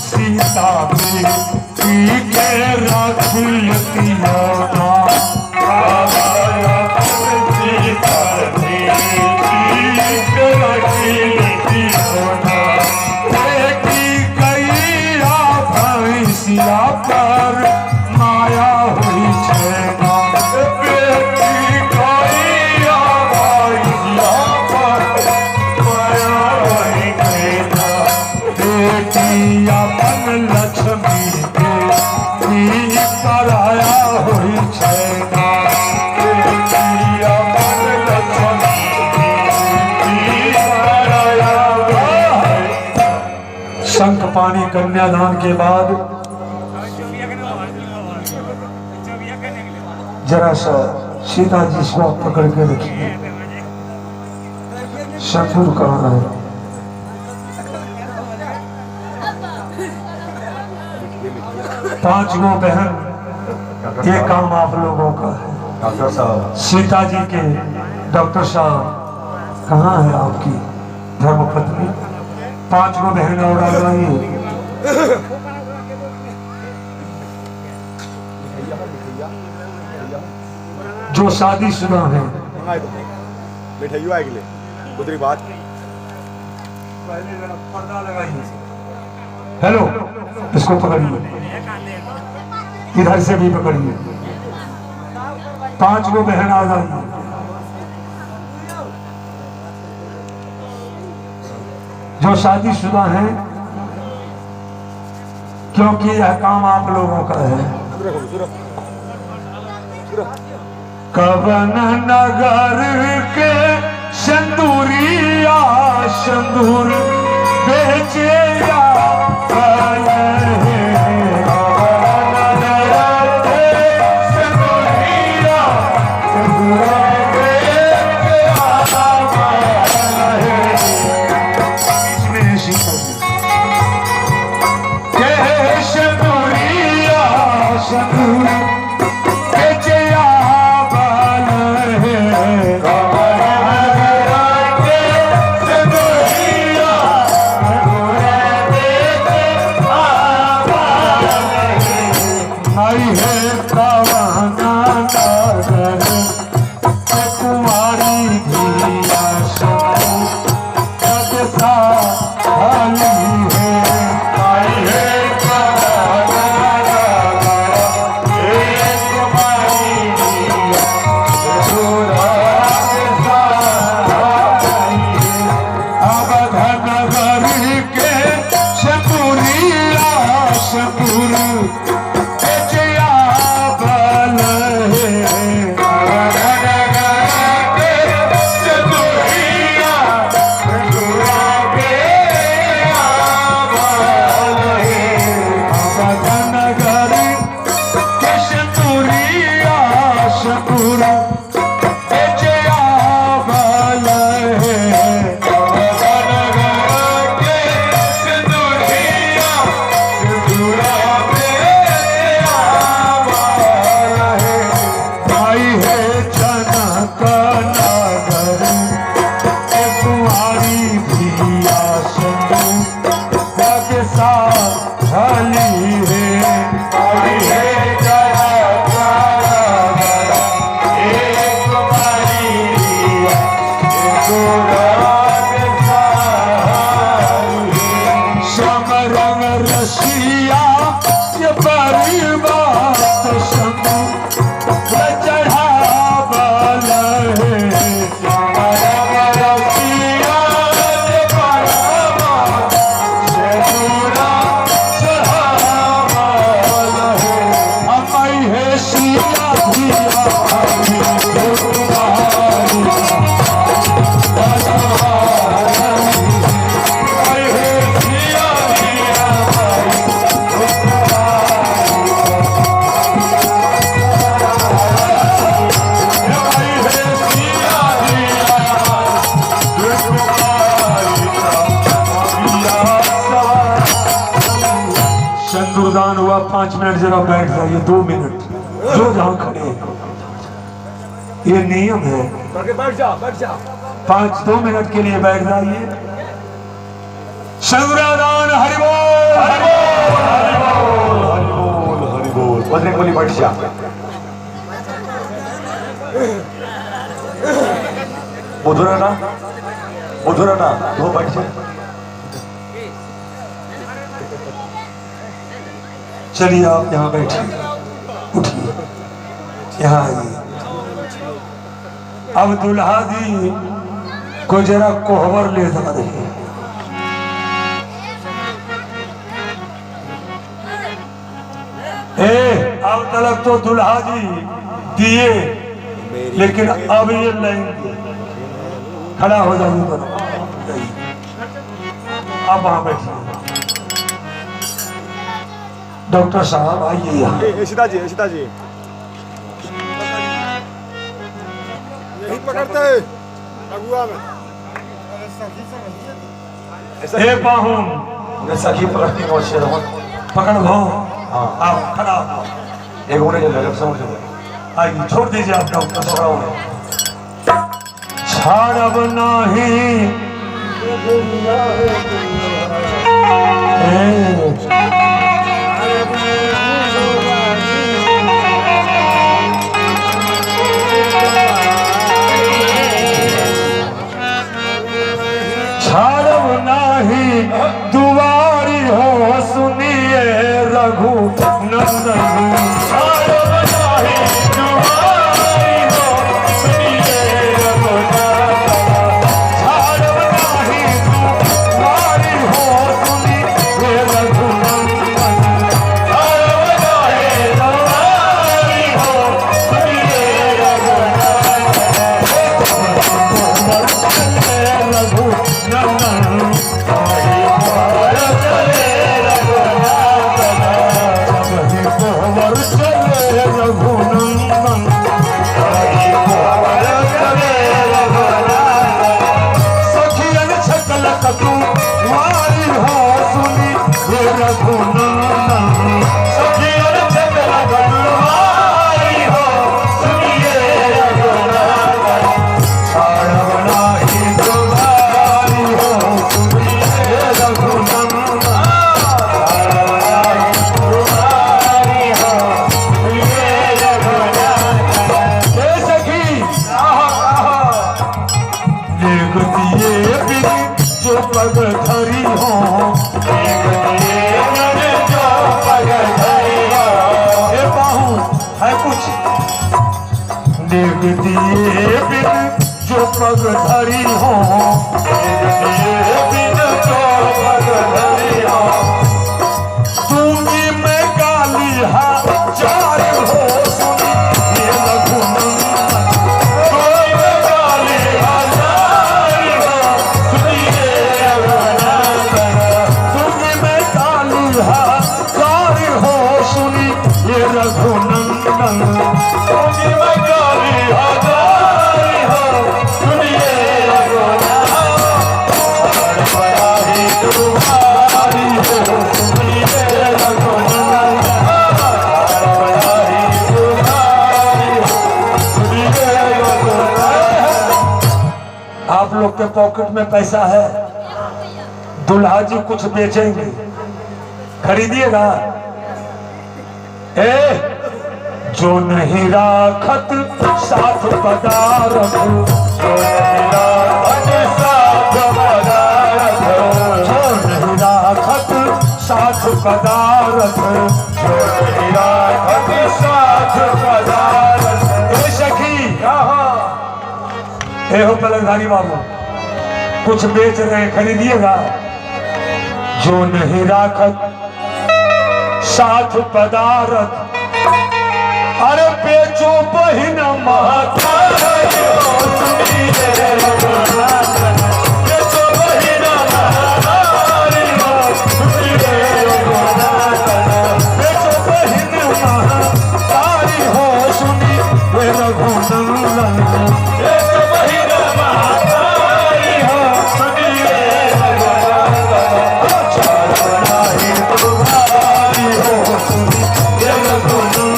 सीता पर माया हुई छेना बेटी गैया भैया पर माया हुई छेना बेटी अपन लक्ष्मी के पराया हुई छेना बेटी अपन लक्ष्मी की पराया। शंख पानी कन्यादान के बाद जरा सा सीता जी स्वाप पकड़ के रखिए। शंकुर कहाँ है? पांचों बहन ये काम आप लोगों का है। डॉक्टर साहब, सीता जी के डॉक्टर साहब कहाँ है आपकी धर्मपत्नी? पांचों बहन और आ गई। जो शादीशुदा है मिठाइयों आएगी दूसरी बात। पर्दा लगाइए। हेलो, इसको पकड़िए, इधर से भी पकड़िए। पांच गो बहन आ जाइए। जो शादीशुदा हैं, क्योंकि यह काम आप लोगों का है। कवन नगर के सिंदूरिया सिंदूर बेचे या सिंदूरदान हुआ। 5 मिनट जरा बैठ जाइए। 2 मिनट जो जहां खड़े हैं, ये नियम है। बैठ जा, बैठ जा। 2 मिनट के लिए बैठ जाइए। सिंदूरदान हरि बोल, हरि बोल, हरि बोल, हरि बोल, हरि बोल। बैठ जा। बुधुरा ना वो बैठ जा। चलिए आप यहाँ बैठिए, उठिए, यहाँ आइए। अब दुल्हा जी को जरा कोहबर ले जा रही है। अब तलक तो दुल्हा जी दिए, लेकिन अब ये लेंगे। खड़ा हो जाइए दोनों, आप वहां बैठिए। डॉक्टर साहब आइए यहाँ। सीता जी नहीं पकड़ते अगुआ में। ए बाहुन सखी पकड़ती है, पकड़ भो। हाँ आप खड़ा हो, एक होने जगह समझ आइए, छोड़ दीजिए आप डॉक्टर साहब। छाड़ब नाही छाड़ब नाही दुआरी हो सुनिए रघु नंदन। छाड़ब नाही दुआरी हो सुनिए रघु नंदन। छाड़ब नाही दुआरी हो सुनिए रघु नंदन। छाड़ब नाही दुआरी हो सुनिए रघु नंदन। दिए बिन जो पग धरी हो, बिन जो पग धरी हो। दूंगी मैं गाली हजार हो सुनी ये रघु नंदन। दूंगी मैं गाली हजार हो सुनिए रघु नंदन। दूंगी मैं गाली हजार हो सुनी ये रघु नंदन। दूंगी मैं आप लोग के पॉकेट में पैसा है, दुल्हा जी कुछ बेचेंगे, खरीदिएगा। जो नहीं राखत साथ पदार्थ, जो नहीं राखत साथ पदार्थ, जो नहीं राखत साथ पदार्थ, जो नहीं राखत साथ पदार्थ। ए सखी ए हो पलंगधारी बाबू, कुछ बेच रहे हैं, खरीदिएगा। जो नहीं राखत साथ पदार्थ, अरे बेचो बहिन माता बेचो बहिन बेचो बहिन तारी हो सुनी वे रघु नंदन। बेचो बहिन तारी हो सुनी वे रघु नंदन। छाड़नाही तुम्हारी हो सुनी वे रघु नंदन।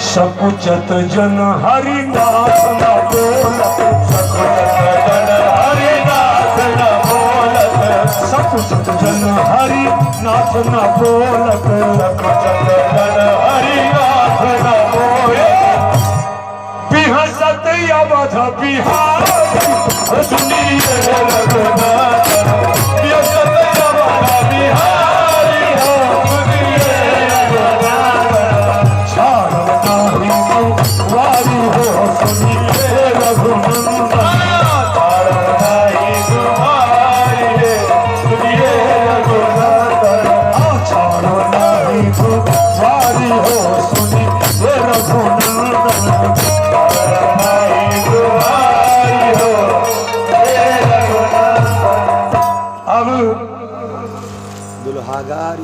सकुचत जन हरिनाथ न बोल, सकुचत जन हरिनाथ न सतजन हरि नाथ न बोलत सतजन हरि नाथ न बोलत बिहसत अवध बिहारी सुनिए रघुनाथ बिहसत अवध बिहारी सुनिए रघुनाथ छाड़ नाही वारी हो सुनिए रघुनंदन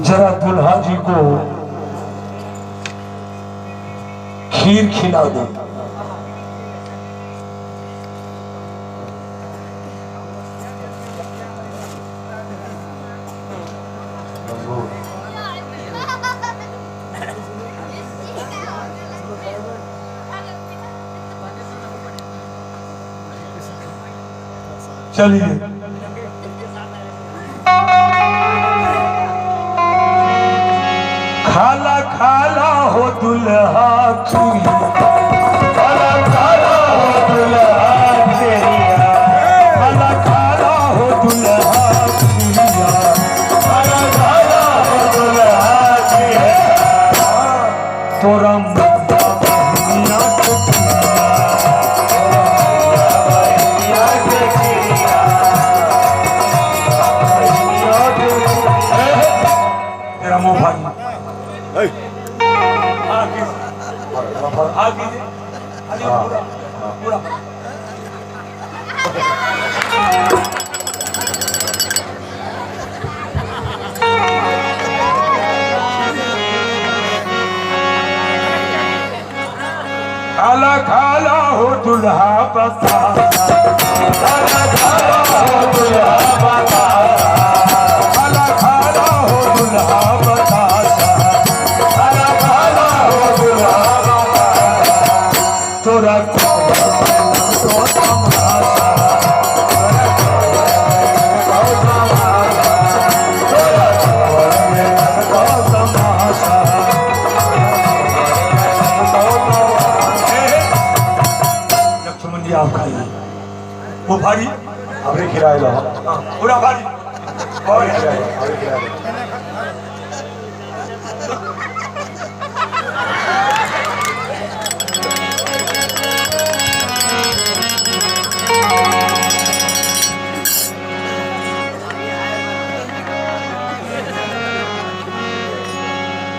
जरा दुल्हा जी को खीर खिला दो। चलिए खाला खाला हो दुल्हा खीरी खाला खाला हो दुल्हा खीरिया खाला खाला हो दुल्हा खीरिया खाला खाला हो दुल्हा खीरिया तोरा महीना के तेरा मुंह भाई पूरा खाला खाला हो दुल्हा बता खाला खाला हो दुल्हा बता खाला खाला हो दुल्हा बता खाला खाला हो दुल्हा बता तोरा तो तमाशा आप खाइए वो भारी हमने खिलाए लो पूरा भारी और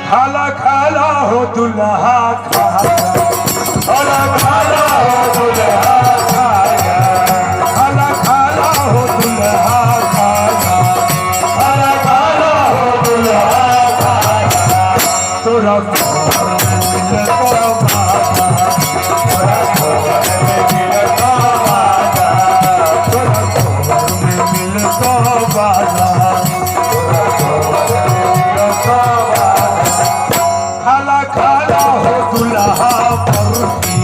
खाला खाला हो दुल्हा खाला खाला खाला हो दुल्हा खाया खाला खाला हो दुल्हा खाया खाला खाला हो दुल्हा खाया तोरा खाला खाला हो दुल्हा बरकी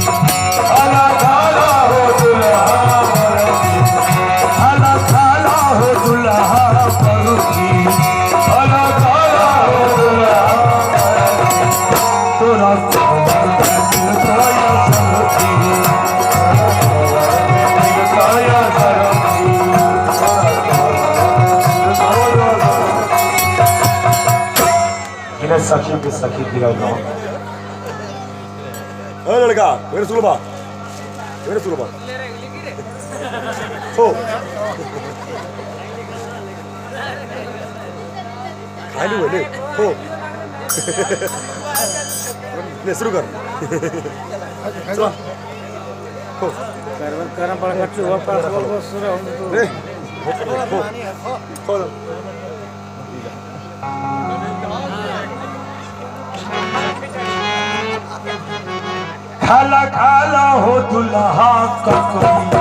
खाला खाला हो दुल्हा बरकी खाला खाला हो दुल्हा बरकी खाला खाला हो दुल्हा बरकी तोरा सखी के सखी गिरा दो लड़का मेरे सुनो बा हो खाली बोले हो ले शुरू कर चलो हो करम पड़ेगा चुहा पर बस रे हो खाला खाला हो दुल्हा ककड़ी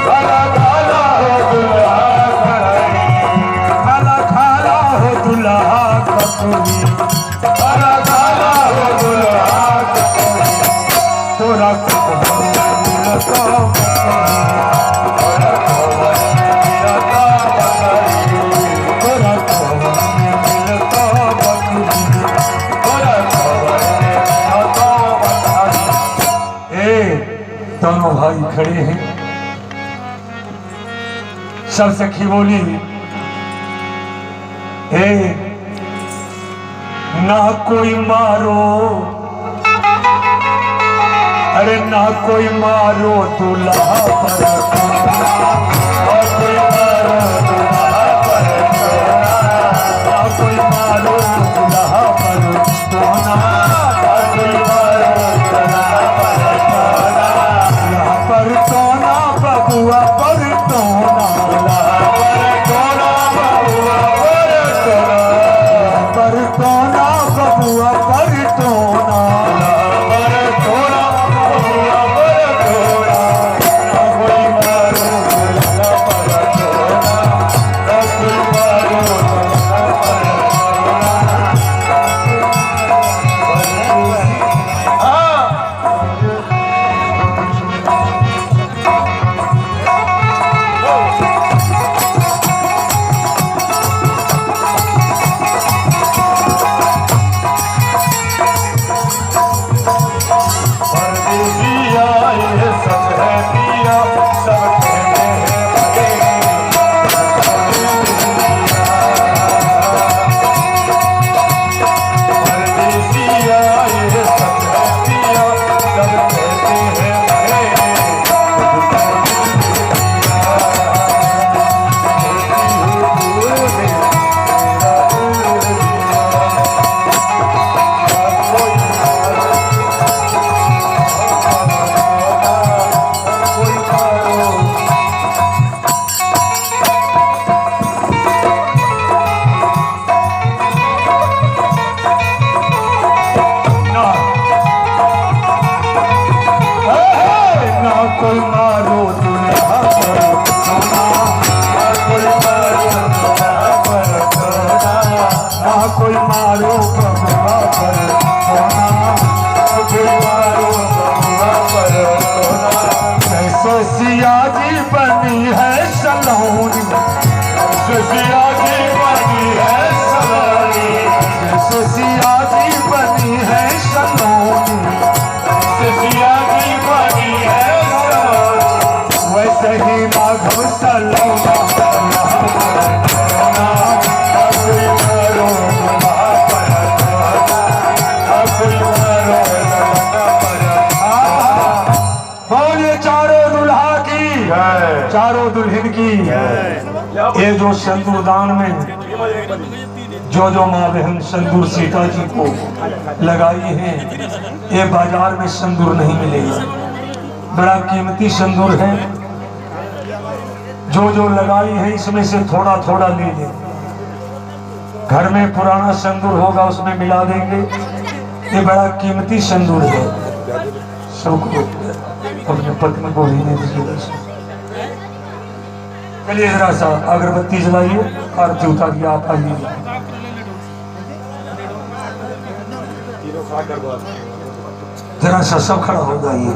खाला खाला हो दुल्हा ककड़ी खाला खाला हो दुल्हा ककड़ी खाला खाला हो दुल्हा ककड़ी तोरा दोनों भाई खड़े हैं। सब सखी बोली, हे ना कोई मारो, अरे ना कोई मारो दूल्हा पर कोना, ना कोई मारो दूल्हा पर कोना, ना कोई मारो दूल्हा पर कोना, ना कोई मारो दूल्हा पर कोना, यहाँ पर कोना बबुआ पर कोना, यहाँ पर कोना बबुआ पर कोना, यहाँ पर कोना बबुआ पर कोना, कोई मारो दूल्हा पर कोना, ना कोई मारो दूल्हा पर कोना, ना कोई मारो बबुआ पर कोना, ना कोई मारो बबुआ पर कोना। जैसे सिया जी बनी है सलोनी, जैसे सिया जी बनी है सलोनी, जैसे सिया जी बनी है सलोनी, जैसे सिया जी बनी है वैसे ही राघव सलोना, कोई मारो दूल्हा पर कोना, कोई मारो दूल्हा पर। बोलिए चारों दुल्हा की, चारों दुल्हन की। ये जो सिंदूरदान में जो माँ बहन सिंदूर सीता जी को लगाई है, ये बाजार में सिंदूर नहीं मिलेगा, बड़ा कीमती सिंदूर है। जो लगाई है इसमें से थोड़ा थोड़ा ले लें, घर में पुराना सिंदूर होगा उसमें मिला देंगे। ये बड़ा कीमती सिंदूर है, सबको अपने पत्नी को लेने दीजिएगा। चलिए जरा सा अगरबत्ती जलाइए, आरती उतारिए, आप आइए। जरा सा सब खड़ा होगा ये।